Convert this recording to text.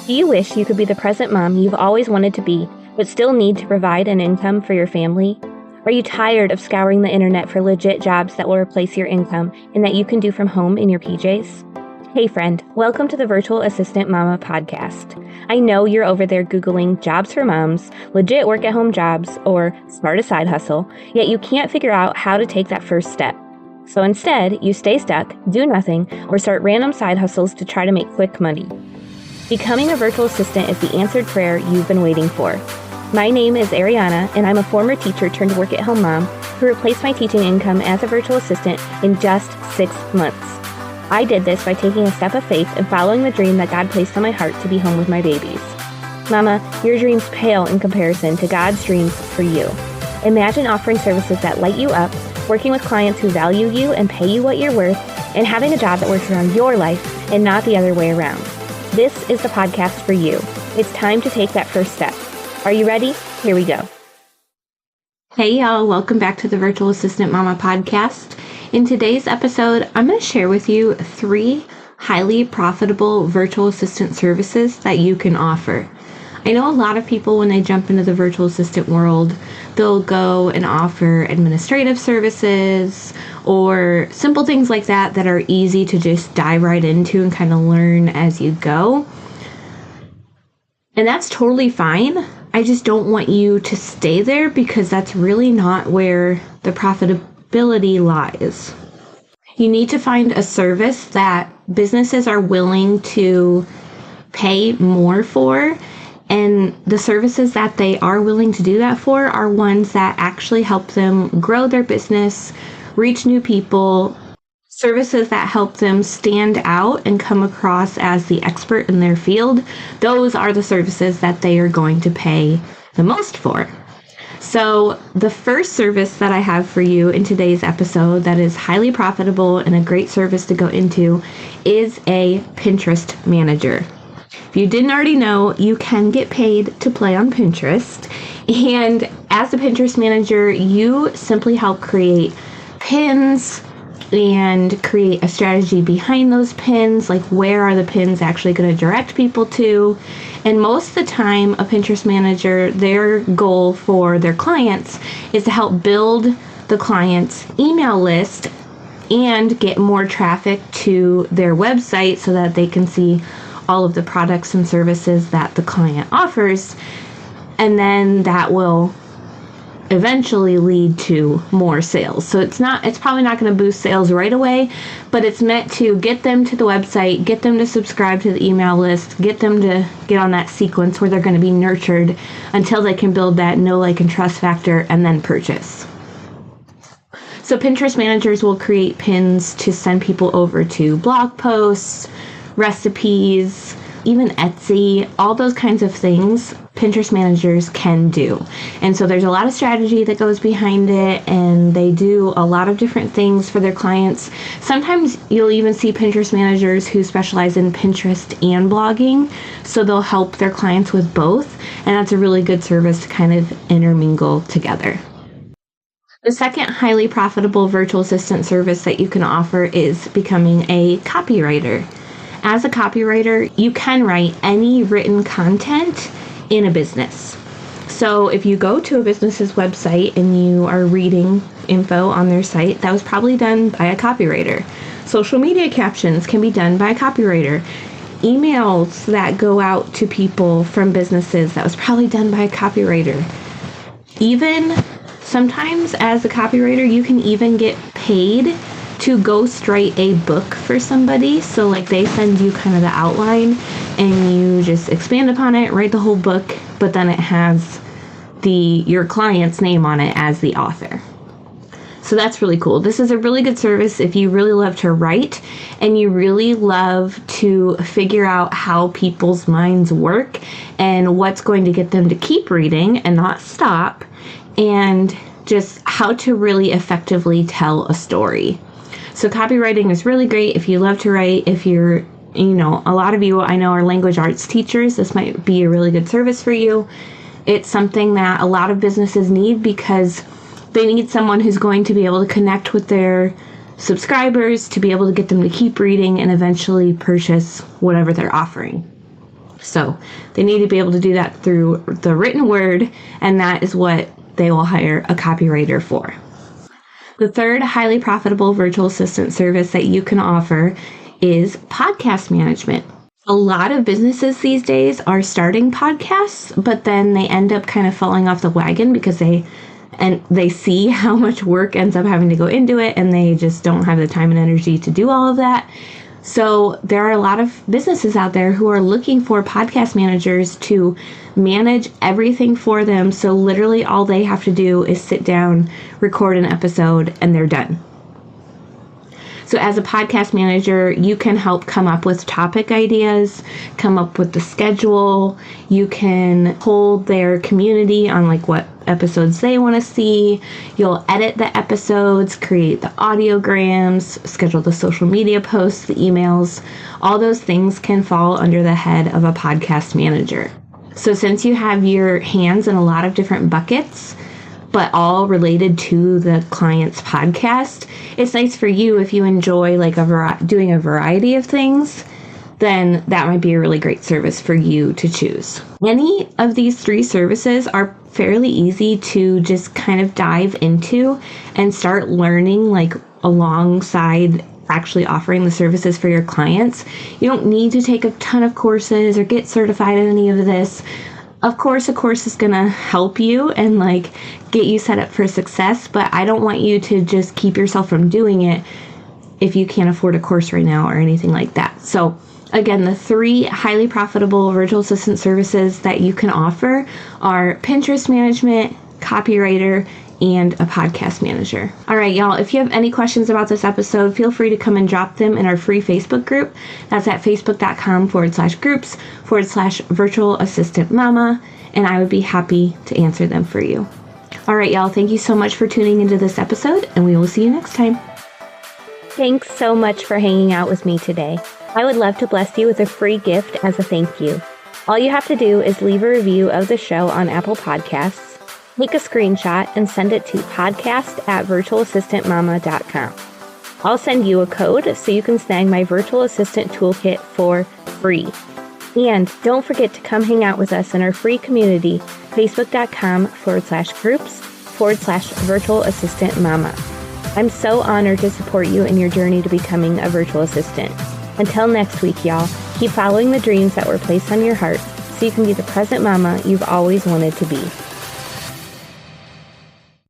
Do you wish you could be the present mom you've always wanted to be, but still need to provide an income for your family? Are you tired of scouring the internet for legit jobs that will replace your income and that you can do from home in your PJs? Hey friend, welcome to the Virtual Assistant Mama podcast. I know you're over there Googling jobs for moms, legit work-at-home jobs, or start a side hustle, yet you can't figure out how to take that first step. So instead, you stay stuck, do nothing, or start random side hustles to try to make quick money. Becoming a virtual assistant is the answered prayer you've been waiting for. My name is Ariana, and I'm a former teacher turned work-at-home mom who replaced my teaching income as a virtual assistant in just 6 months. I did this by taking a step of faith and following the dream that God placed on my heart to be home with my babies. Mama, your dreams pale in comparison to God's dreams for you. Imagine offering services that light you up, working with clients who value you and pay you what you're worth, and having a job that works around your life and not the other way around. This is the podcast for you. It's time to take that first step. Are you ready? Here we go. Hey y'all, welcome back to the Virtual Assistant Mama podcast. In today's episode, I'm going to share with you 3 highly profitable virtual assistant services that you can offer. I know a lot of people, when they jump into the virtual assistant world, they'll go and offer administrative services or simple things like that that are easy to just dive right into and kind of learn as you go. And that's totally fine. I just don't want you to stay there because that's really not where the profitability lies. You need to find a service that businesses are willing to pay more for. And the services that they are willing to do that for are ones that actually help them grow their business, reach new people, services that help them stand out and come across as the expert in their field. Those are the services that they are going to pay the most for. So the first service that I have for you in today's episode that is highly profitable and a great service to go into is a Pinterest manager. If you didn't already know, you can get paid to play on Pinterest. And as a Pinterest manager, you simply help create pins and create a strategy behind those pins, like where are the pins actually going to direct people to. And most of the time, a Pinterest manager, their goal for their clients is to help build the client's email list and get more traffic to their website so that they can see all of the products and services that the client offers, and then that will eventually lead to more sales. So it's probably not going to boost sales right away, but it's meant to get them to the website, get them to subscribe to the email list, get them to get on that sequence where they're going to be nurtured until they can build that know, like, and trust factor and then purchase. So Pinterest managers will create pins to send people over to blog posts, recipes, even Etsy, all those kinds of things Pinterest managers can do. And so there's a lot of strategy that goes behind it, and they do a lot of different things for their clients. Sometimes you'll even see Pinterest managers who specialize in Pinterest and blogging, so they'll help their clients with both, and that's a really good service to kind of intermingle together. The second highly profitable virtual assistant service that you can offer is becoming a copywriter. As a copywriter, you can write any written content in a business. So if you go to a business's website and you are reading info on their site, that was probably done by a copywriter. Social media captions can be done by a copywriter. Emails that go out to people from businesses, that was probably done by a copywriter. Even sometimes as a copywriter, you can even get paid to ghostwrite a book for somebody. So like they send you kind of the outline and you just expand upon it, write the whole book, but then it has your client's name on it as the author. So that's really cool. This is a really good service if you really love to write and you really love to figure out how people's minds work and what's going to get them to keep reading and not stop, and just how to really effectively tell a story. So copywriting is really great if you love to write. If you're, a lot of you I know are language arts teachers, this might be a really good service for you. It's something that a lot of businesses need because they need someone who's going to be able to connect with their subscribers, to be able to get them to keep reading and eventually purchase whatever they're offering. So they need to be able to do that through the written word, and that is what they will hire a copywriter for. The third highly profitable virtual assistant service that you can offer is podcast management. A lot of businesses these days are starting podcasts, but then they end up kind of falling off the wagon because they see how much work ends up having to go into it, and they just don't have the time and energy to do all of that. So there are a lot of businesses out there who are looking for podcast managers to manage everything for them. So literally all they have to do is sit down, record an episode, and they're done. So as a podcast manager, you can help come up with topic ideas, come up with the schedule. You can hold their community on like what episodes they want to see. You'll edit the episodes, create the audiograms, schedule the social media posts, the emails. All those things can fall under the head of a podcast manager. So since you have your hands in a lot of different buckets, but all related to the client's podcast, it's nice for you if you enjoy like doing a variety of things, then that might be a really great service for you to choose. Any of these three services are fairly easy to just kind of dive into and start learning like alongside actually offering the services for your clients. You don't need to take a ton of courses or get certified in any of this. Of course, a course is going to help you and like get you set up for success, but I don't want you to just keep yourself from doing it if you can't afford a course right now or anything like that. So again, the three highly profitable virtual assistant services that you can offer are Pinterest management, copywriter, and a podcast manager. All right, y'all, if you have any questions about this episode, feel free to come and drop them in our free Facebook group. That's at facebook.com/groups/virtual assistant mama, and I would be happy to answer them for you. All right, y'all, thank you so much for tuning into this episode, and we will see you next time. Thanks so much for hanging out with me today. I would love to bless you with a free gift as a thank you. All you have to do is leave a review of the show on Apple Podcasts, take a screenshot, and send it to podcast@virtualassistantmama.com. I'll send you a code so you can snag my virtual assistant toolkit for free. And don't forget to come hang out with us in our free community, facebook.com/groups/virtual assistant mama. I'm so honored to support you in your journey to becoming a virtual assistant. Until next week, y'all, keep following the dreams that were placed on your heart so you can be the present mama you've always wanted to be.